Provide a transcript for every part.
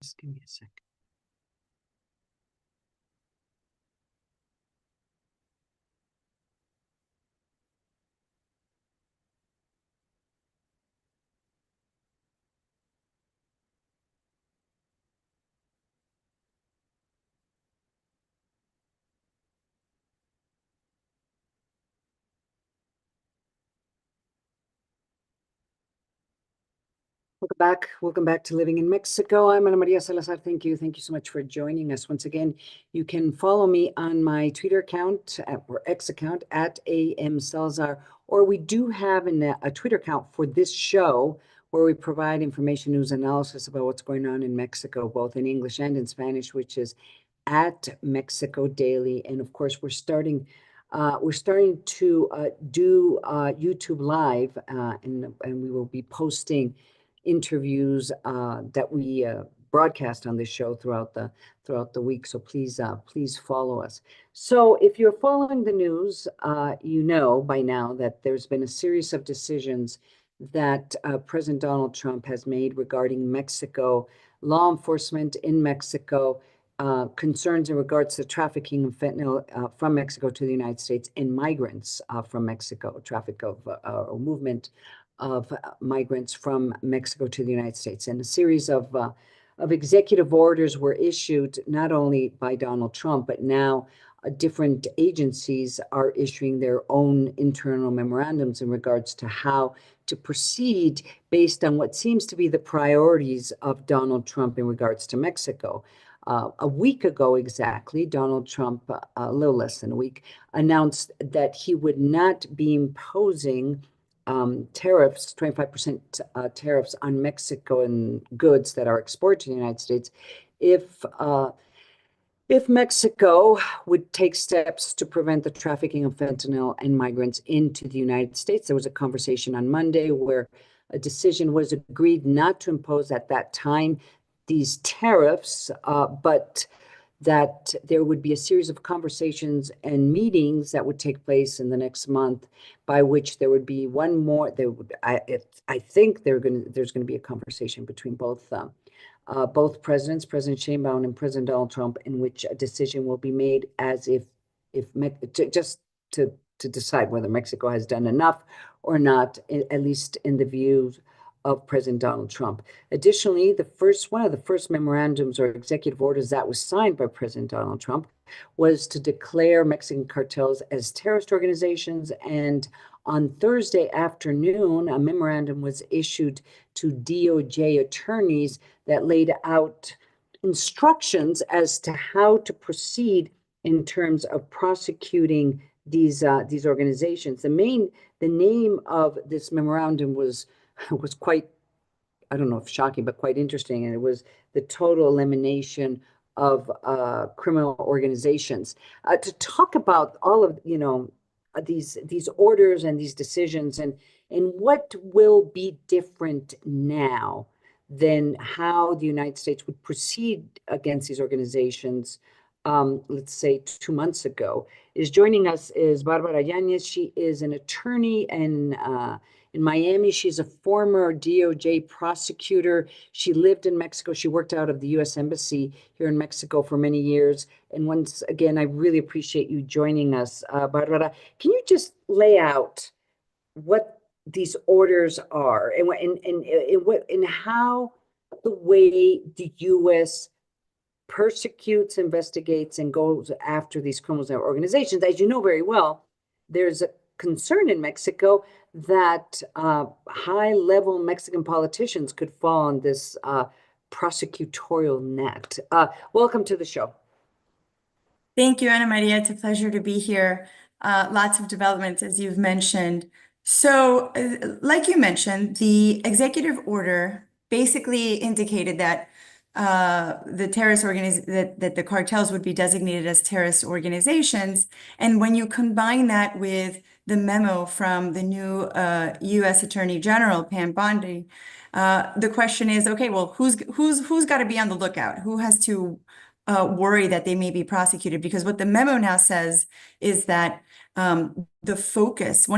Just give me a second. Welcome back to Living in Mexico. I'm Ana Maria Salazar. Thank you so much for joining us once again. You can follow me on my Twitter account or X account at AM Salazar, or we do have a Twitter account for this show where we provide information, news, analysis about what's going on in Mexico, both in English and in Spanish, which is at Mexico Daily. And of course, we're starting to do YouTube Live, and we will be posting interviews that we broadcast on this show throughout the week. So please follow us. So if you're following the news, you know by now that there's been a series of decisions that President Donald Trump has made regarding Mexico, law enforcement in Mexico, concerns in regards to trafficking of fentanyl from Mexico to the United States, and migrants from Mexico, traffic of or movement of migrants from Mexico to the United States. And a series of executive orders were issued not only by Donald Trump, but now different agencies are issuing their own internal memorandums in regards to how to proceed based on what seems to be the priorities of Donald Trump in regards to Mexico. A week ago exactly, Donald Trump, a little less than a week, announced that he would not be imposing tariffs, 25% tariffs on Mexican goods that are exported to the United States if Mexico would take steps to prevent the trafficking of fentanyl and migrants into the United States. There was a conversation on Monday where a decision was agreed not to impose at that time these tariffs, but that there would be a series of conversations and meetings that would take place in the next month, by which there would be one more. I think there's going to be a conversation between both presidents, President Sheinbaum and President Donald Trump, in which a decision will be made as if just to decide whether Mexico has done enough or not, at least in the views of President Donald Trump. Additionally, one of the first memorandums or executive orders that was signed by President Donald Trump was to declare Mexican cartels as terrorist organizations. And on Thursday afternoon, a memorandum was issued to DOJ attorneys that laid out instructions as to how to proceed in terms of prosecuting these organizations. The name of this memorandum was quite, I don't know if shocking, but quite interesting. And it was the total elimination of criminal organizations. To talk about all of, these orders and these decisions and what will be different now than how the United States would proceed against these organizations, let's say 2 months ago. Joining us is Barbara Llanes. She is an attorney in Miami. She's a former DOJ prosecutor. She lived in Mexico. She worked out of the U.S. Embassy here in Mexico for many years. And once again, I really appreciate you joining us. Barbara, can you just lay out what these orders are and how the way the U.S. persecutes, investigates, and goes after these criminal organizations? As you know very well, there's a concern in Mexico that high-level Mexican politicians could fall on this prosecutorial net. Welcome to the show. Thank you, Ana Maria. It's a pleasure to be here. Lots of developments, as you've mentioned. So, like you mentioned, the executive order basically indicated that that the cartels would be designated as terrorist organizations. And when you combine that with the memo from the new U.S. Attorney General, Pam Bondi, the question is, okay, well, who's got to be on the lookout? Who has to worry that they may be prosecuted? Because what the memo now says is that one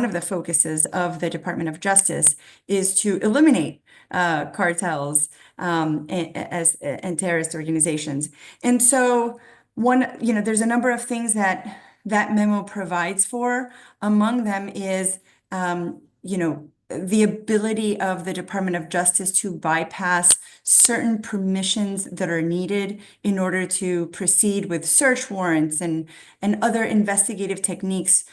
of the focuses of the Department of Justice is to eliminate cartels and terrorist organizations. And so there's a number of things that that memo provides for. Among them is, the ability of the Department of Justice to bypass certain permissions that are needed in order to proceed with search warrants and other investigative techniques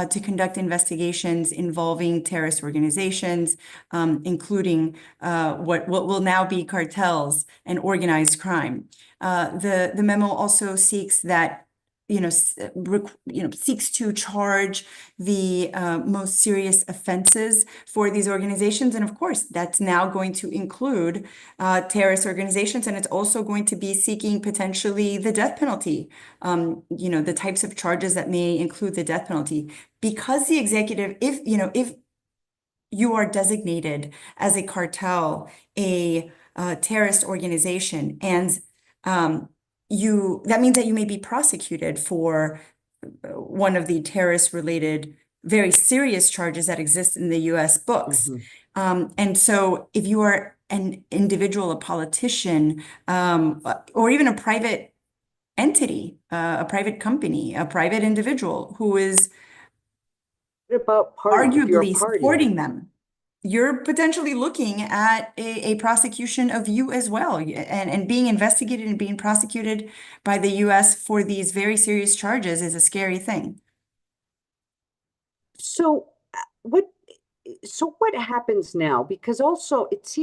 to conduct investigations involving terrorist organizations, including what will now be cartels and organized crime. The memo also seeks that seeks to charge the most serious offenses for these organizations. And of course, that's now going to include terrorist organizations. And it's also going to be seeking potentially the death penalty, the types of charges that may include the death penalty. Because the executive, if you are designated as a cartel, a terrorist organization, and that means that you may be prosecuted for one of the terrorist-related, very serious charges that exist in the U.S. books. And so if you are an individual, a politician, or even a private entity, a private company, a private individual who is arguably supporting them, you're potentially looking at a prosecution of you as well, and being investigated and being prosecuted by the U.S. for these very serious charges is a scary thing. So what happens now? Because also it's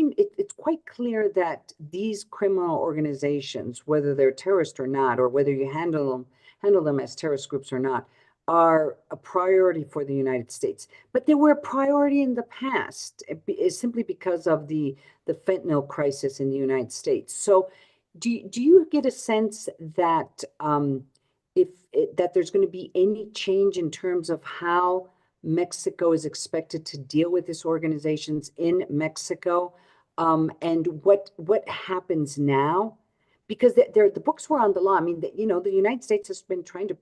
quite clear that these criminal organizations, whether they're terrorist or not, or whether you handle them as terrorist groups or not, are a priority for the United States. But they were a priority in the past, simply because of the fentanyl crisis in the United States. So do you get a sense that that there's going to be any change in terms of how Mexico is expected to deal with these organizations in Mexico, and what happens now? Because the books were on the law. I mean, the United States has been trying to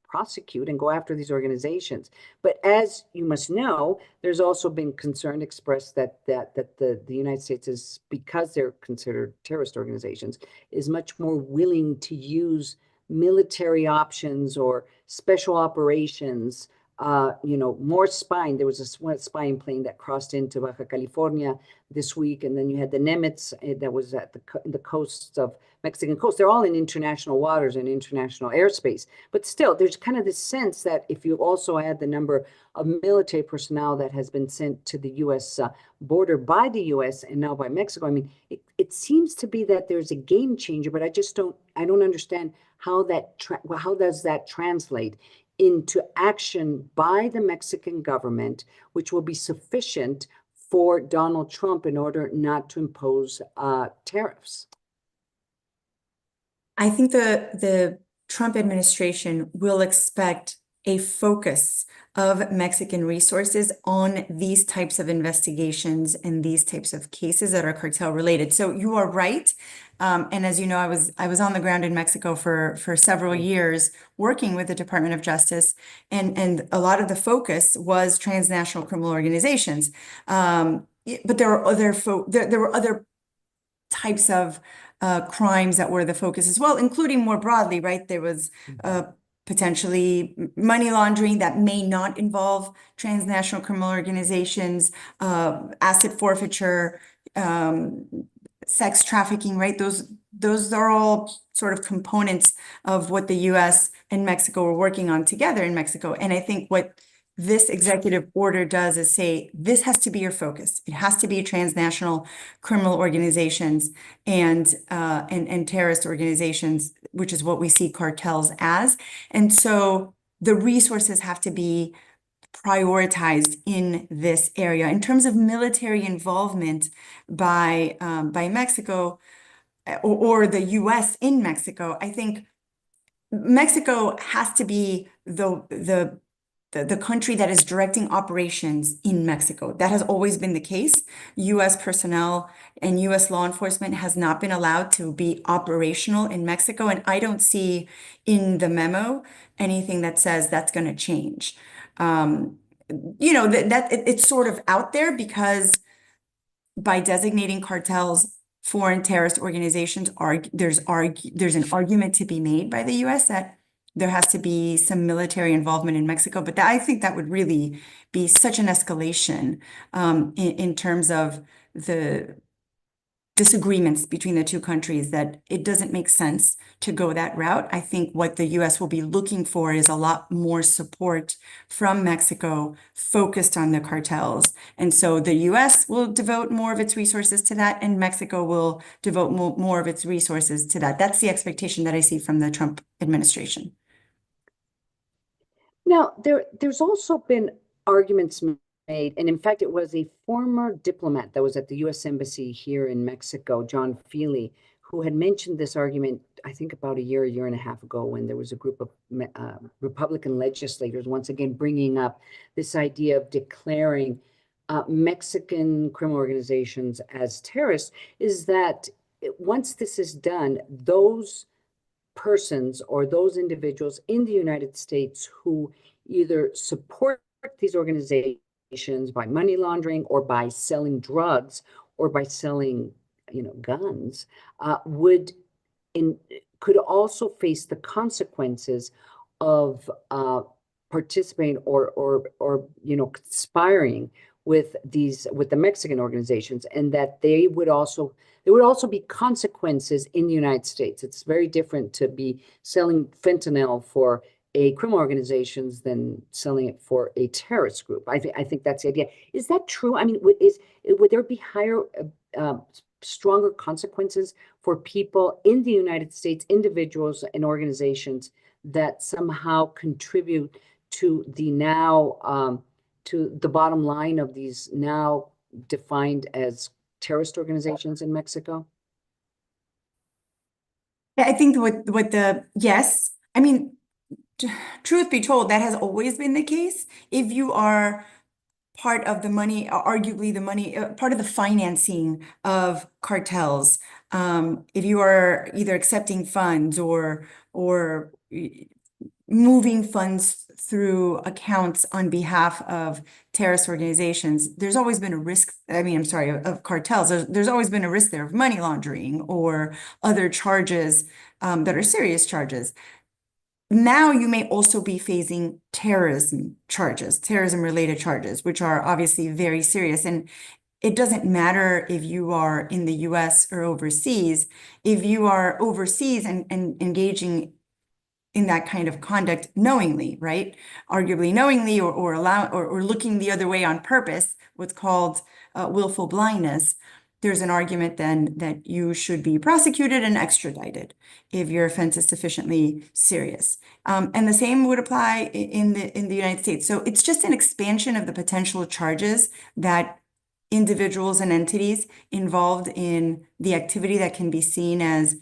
prosecute and go after these organizations. But as you must know, there's also been concern expressed that the United States is, because they're considered terrorist organizations, is much more willing to use military options or special operations, more spying. There was a spying plane that crossed into Baja California this week, and then you had the Nimitz that was at the coasts of Mexican coast. They're all in international waters and international airspace. But still, there's kind of this sense that if you also add the number of military personnel that has been sent to the U.S. Border by the U.S. and now by Mexico, I mean, it seems to be that there's a game changer, but I don't understand how does that translate into action by the Mexican government, which will be sufficient for Donald Trump in order not to impose tariffs. I think the Trump administration will expect a focus of Mexican resources on these types of investigations and these types of cases that are cartel related. So you are right. And as you know, I was on the ground in Mexico for several years working with the Department of Justice, and a lot of the focus was transnational criminal organizations. But there were other types of crimes that were the focus as well, including more broadly, right? There was potentially money laundering that may not involve transnational criminal organizations, asset forfeiture, sex trafficking, right? Those are all sort of components of what the U.S. and Mexico were working on together in Mexico. And I think what this executive order does is say, this has to be your focus. It has to be transnational criminal organizations and terrorist organizations, which is what we see cartels as. And so the resources have to be prioritized in this area. In terms of military involvement by Mexico or the U.S. in Mexico, I think Mexico has to be the country that is directing operations in Mexico. That has always been the case. U.S. personnel and U.S. law enforcement has not been allowed to be operational in Mexico. And I don't see in the memo anything that says that's going to change. It's sort of out there because by designating cartels foreign terrorist organizations, there's an argument to be made by the US that there has to be some military involvement in Mexico, but I think that would really be such an escalation in terms of the disagreements between the two countries that it doesn't make sense to go that route. I think what the US will be looking for is a lot more support from Mexico focused on the cartels. And so the US will devote more of its resources to that, and Mexico will devote more of its resources to that. That's the expectation that I see from the Trump administration. Now, there's also been arguments made, and in fact, it was a former diplomat that was at the U.S. Embassy here in Mexico, John Feely, who had mentioned this argument, I think about a year and a half ago, when there was a group of Republican legislators once again bringing up this idea of declaring Mexican criminal organizations as terrorists, is that once this is done, those persons or those individuals in the United States who either support these organizations by money laundering or by selling drugs or by selling, guns, could also face the consequences of participating or conspiring with the Mexican organizations, and that there would also be consequences in the United States. It's very different to be selling fentanyl for a criminal organizations than selling it for a terrorist group. I think that's the idea. Is that true? I mean, would there be stronger consequences for people in the United States, individuals and organizations that somehow contribute to the bottom line of these now defined as terrorist organizations in Mexico? I think yes, I mean, truth be told, that has always been the case. If you are part of the money, arguably the money, part of the financing of cartels, if you are either accepting funds or moving funds through accounts on behalf of terrorist organizations, there's always been a risk, of cartels. There's always been a risk there of money laundering or other charges that are serious charges. Now you may also be facing terrorism-related charges, which are obviously very serious. And it doesn't matter if you are in the US or overseas. If you are overseas and engaging in that kind of conduct knowingly, right? Arguably knowingly or looking the other way on purpose, what's called willful blindness, there's an argument then that you should be prosecuted and extradited if your offense is sufficiently serious. And the same would apply in the United States. So it's just an expansion of the potential charges that individuals and entities involved in the activity that can be seen as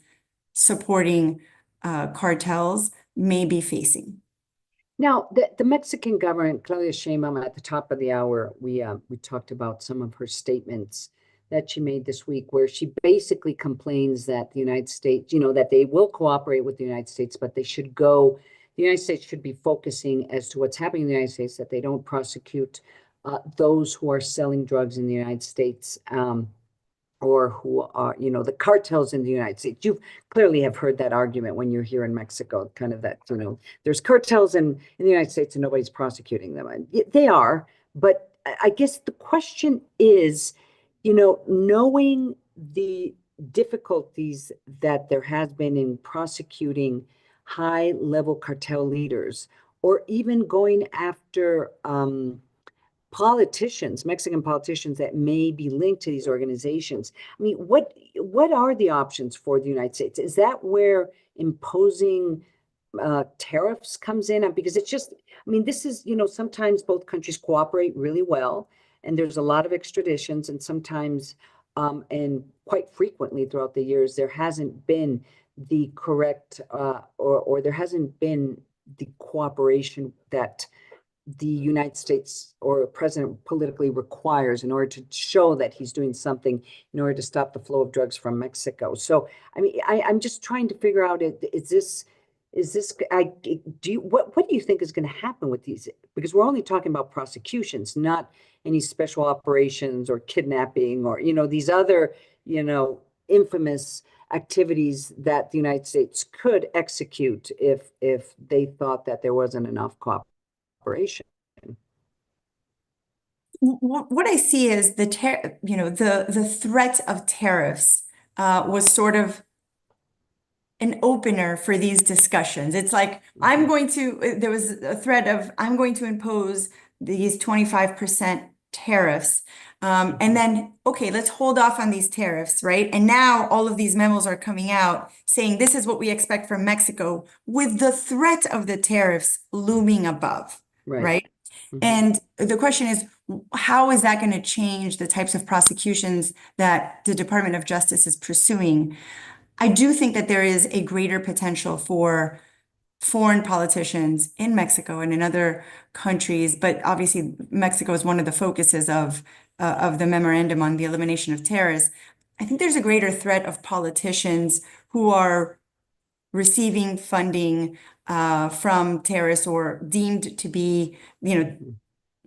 supporting cartels may be facing. Now, the Mexican government, Claudia Sheinbaum, at the top of the hour, we talked about some of her statements that she made this week, where she basically complains that the United States, that they will cooperate with the United States, but the United States should be focusing as to what's happening in the United States, that they don't prosecute those who are selling drugs in the United States, or who are, the cartels in the United States. You clearly have heard that argument when you're here in Mexico, kind of that, there's cartels in the United States and nobody's prosecuting them. And they are, but I guess the question is, knowing the difficulties that there has been in prosecuting high-level cartel leaders, or even going after Mexican politicians that may be linked to these organizations. I mean, what are the options for the United States? Is that where imposing tariffs comes in? Because it's just, this is, sometimes both countries cooperate really well, and there's a lot of extraditions, and sometimes, and quite frequently throughout the years, there hasn't been the correct, or there hasn't been the cooperation that the United States or a president politically requires in order to show that he's doing something in order to stop the flow of drugs from Mexico. So, I'm just trying to figure out, is this, is this, what do you think is going to happen with these? Because we're only talking about prosecutions, not any special operations or kidnapping or, these other, infamous activities that the United States could execute if they thought that there wasn't enough cooperation. What I see is the threat of tariffs was sort of an opener for these discussions. It's like, there was a threat of, I'm going to impose these 25% tariffs. And then, okay, let's hold off on these tariffs, right? And now all of these memos are coming out saying this is what we expect from Mexico, with the threat of the tariffs looming above, right? And the question is, how is that going to change the types of prosecutions that the Department of Justice is pursuing? I do think that there is a greater potential for foreign politicians in Mexico and in other countries, but obviously Mexico is one of the focuses of the memorandum on the elimination of tariffs. I think there's a greater threat of politicians who are receiving funding from terrorists or deemed to be,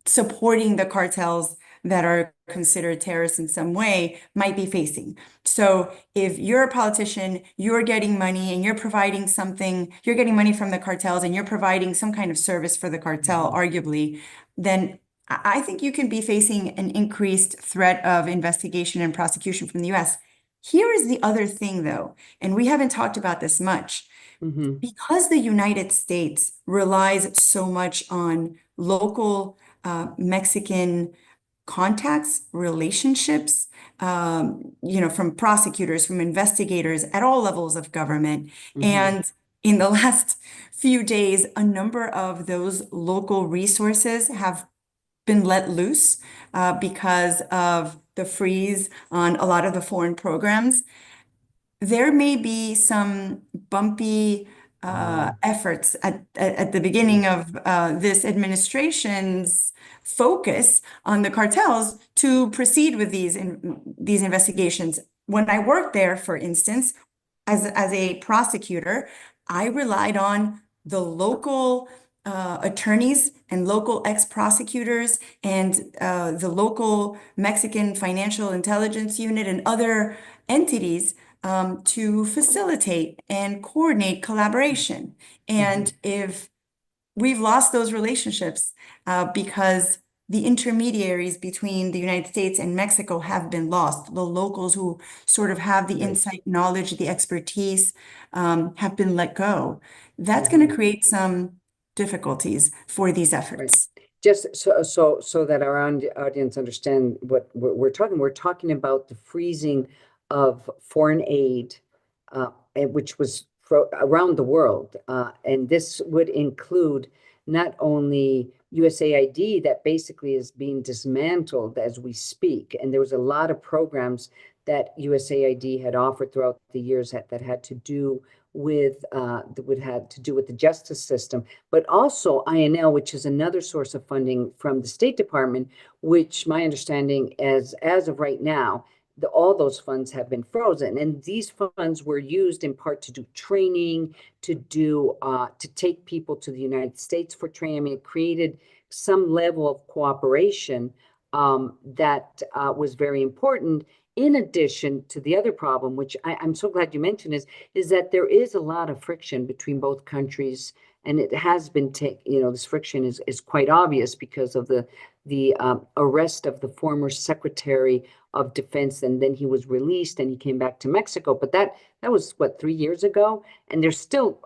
supporting the cartels that are considered terrorists in some way might be facing. So if you're a politician, you're getting money and you're providing something, you're getting money from the cartels and you're providing some kind of service for the cartel, arguably, then I think you can be facing an increased threat of investigation and prosecution from the US. Here is the other thing, though, and we haven't talked about this much. Because the United States relies so much on local Mexican contacts, relationships, from prosecutors, from investigators at all levels of government. And in the last few days, a number of those local resources have been let loose because of the freeze on a lot of the foreign programs. There may be some bumpy efforts at the beginning of this administration's focus on the cartels to proceed with these investigations. When I worked there, for instance, as a prosecutor, I relied on the local attorneys and local ex-prosecutors and the local Mexican Financial Intelligence Unit and other entities to facilitate and coordinate collaboration. And if we've lost those relationships because the intermediaries between the United States and Mexico have been lost, the locals who sort of have the insight, knowledge, the expertise have been let go, that's going to create some difficulties for these efforts. Just so that our audience understand what we're talking about the freezing of foreign aid, which was around the world. And this would include not only USAID, that basically is being dismantled as we speak. And there was a lot of programs that USAID had offered throughout the years that had to do with the justice system, but also INL, which is another source of funding from the State Department, which my understanding as of right now, all those funds have been frozen. And these funds were used in part to do training, to take people to the United States for training. I mean, it created some level of cooperation that was very important. In addition to the other problem, which I'm so glad you mentioned, is that there is a lot of friction between both countries, and it has been this friction is quite obvious because of the arrest of the former Secretary of Defense, and then he was released and he came back to Mexico. But that was what, 3 years ago, and there's still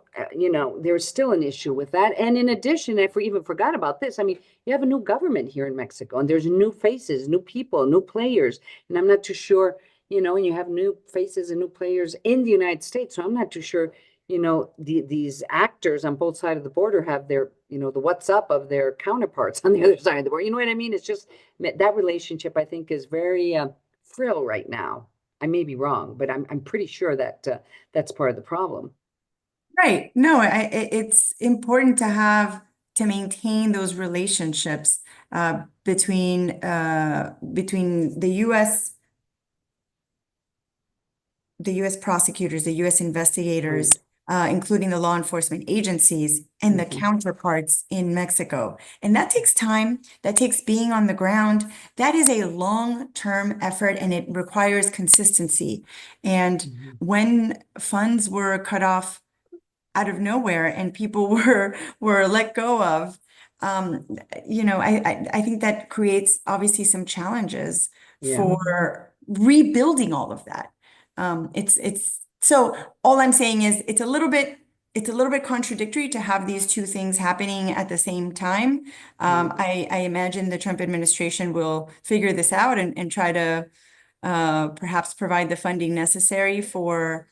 there's still an issue with that. And in addition, I even forgot about this. I mean, you have a new government here in Mexico, and there's new faces, new people, new players, and I'm not too sure, and you have new faces and new players in the United States. So I'm not too sure, these actors on both sides of the border have their, the what's up of their counterparts on the other side of the border. You know what I mean? It's just that relationship, I think, is very frail right now. I may be wrong, but I'm pretty sure that that's part of the problem. Right. No, it's important to maintain those relationships between the U.S. prosecutors, the U.S. investigators, including the law enforcement agencies and the counterparts in Mexico. And that takes time, that takes being on the ground. That is a long-term effort and it requires consistency. And when funds were cut off out of nowhere and people were let go of, I think that creates obviously some challenges for rebuilding all of that. So all I'm saying is it's a little bit contradictory to have these two things happening at the same time. I imagine the Trump administration will figure this out and try to perhaps provide the funding necessary for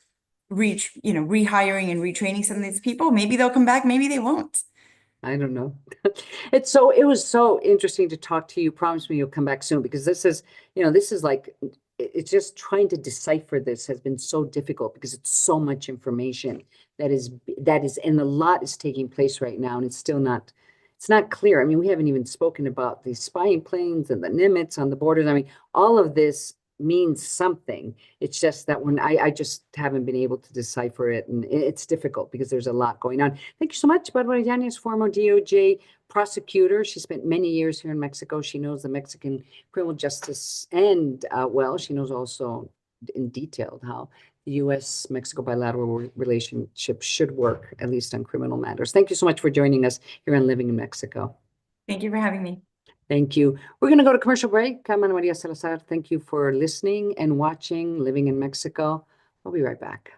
rehiring and retraining some of these people. Maybe they'll come back, maybe they won't. I don't know. It was so interesting to talk to you. Promise me you'll come back soon, because this is like, it's just trying to decipher this has been so difficult because it's so much information that is, and a lot is taking place right now, and it's not clear. I mean, we haven't even spoken about the spying planes and the Nimitz on the borders. I mean, all of this means something. It's just that when I just haven't been able to decipher it, and it's difficult because there's a lot going on. Thank you so much. Barbara Llanes, former DOJ prosecutor. She spent many years here in Mexico. She knows the Mexican criminal justice, and she knows also in detail how the U.S.-Mexico bilateral relationship should work, at least on criminal matters. Thank you so much for joining us here on Living in Mexico. Thank you for having me. Thank you. We're going to go to commercial break. I'm Ana Maria Salazar. Thank you for listening and watching Living in Mexico. We'll be right back.